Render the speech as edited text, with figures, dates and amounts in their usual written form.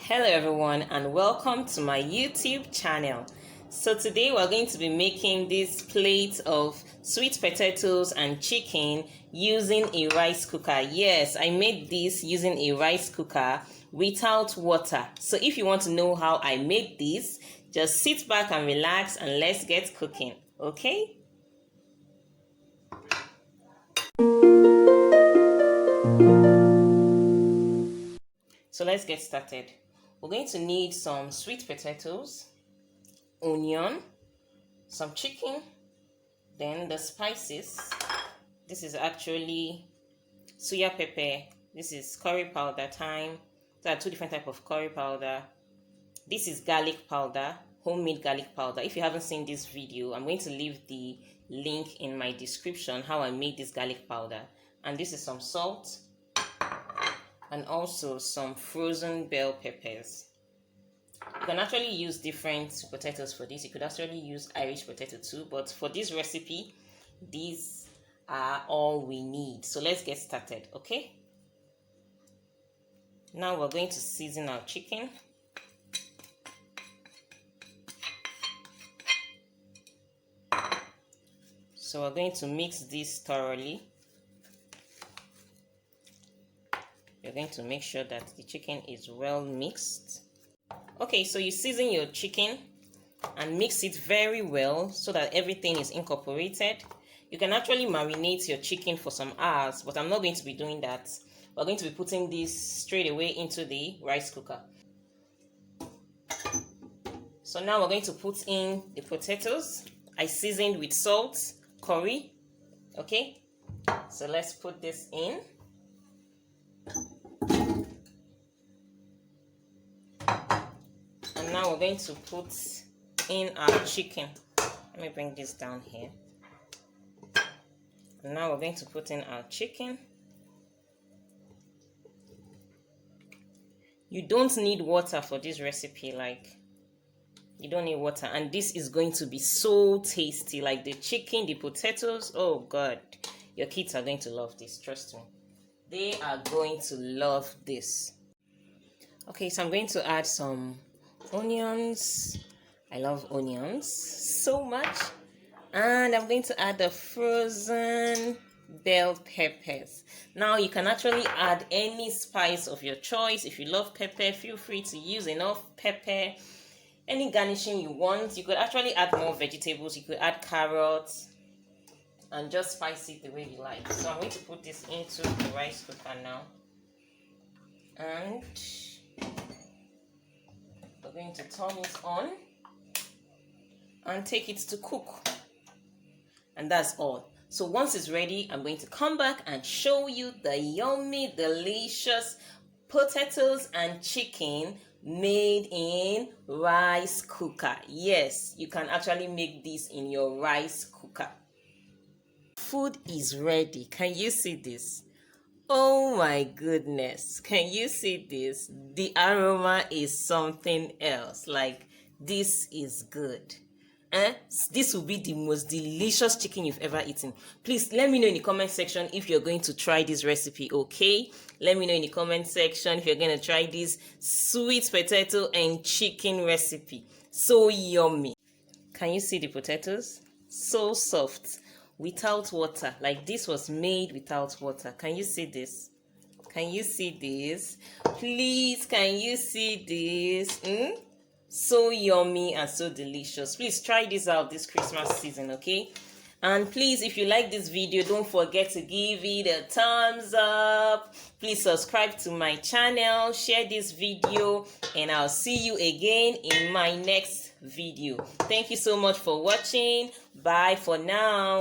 Hello everyone and welcome to my YouTube channel. So today we're going to be making this plate of sweet potatoes and chicken using a rice cooker. Yes, I made this using a rice cooker without water. So if you want to know how I made this, just sit back and relax and let's get cooking, okay? So let's get started. We're going to need some sweet potatoes, onion, some chicken, then the spices. This is actually suya pepper. This is curry powder, thyme. There are two different types of curry powder. This is garlic powder, homemade garlic powder. If you haven't seen this video, I'm going to leave the link in my description how I made this garlic powder. And this is some salt and also some frozen bell peppers. You can actually use different potatoes for this. You could actually use Irish potato too, but for this recipe, these are all we need. So let's get started, okay? Now we're going to season our chicken. So we're going to mix this thoroughly. You're going to make sure that the chicken is well mixed. Okay, so you season your chicken and mix it very well so that everything is incorporated. You can actually marinate your chicken for some hours, but I'm not going to be doing that. We're going to be putting this straight away into the rice cooker. So now we're going to put in the potatoes. I seasoned with salt, curry. Okay, so let's put this in. And now we're going to put in our chicken. Let me bring this down here. And now we're going to put in our chicken. You don't need water for this recipe, like you don't need water, and this is going to be so tasty. Like the chicken, the potatoes, oh god, your kids are going to love this, trust me. They are going to love this. Okay, so I'm going to add some onions. I love onions so much. And I'm going to add the frozen bell peppers. Now you can actually add any spice of your choice. If you love pepper, feel free to use enough pepper. Any garnishing you want. You could actually add more vegetables. You could add carrots and just spice it the way you like. So I'm going to put this into the rice cooker now. And we're going to turn it on and take it to cook. And that's all. So once it's ready, I'm going to come back and show you the yummy, delicious potatoes and chicken made in rice cooker. Yes, you can actually make this in your rice cooker. Food is ready. Can you see this? Oh my goodness. Can you see this? The aroma is something else. Like, this is good. This will be the most delicious chicken you've ever eaten. Please let me know in the comment section if you're going to try this recipe, okay? Let me know in the comment section if you're going to try this sweet potato and chicken recipe. So yummy. Can you see the potatoes? So soft. Without water. Like, this was made without water. Can you see this? Can you see this? Please, can you see this? So yummy and so delicious. Please try this out this Christmas season, okay? And please, if you like this video, don't forget to give it a thumbs up. Please subscribe to my channel, share this video, and I'll see you again in my next video. Thank you so much for watching. Bye for now.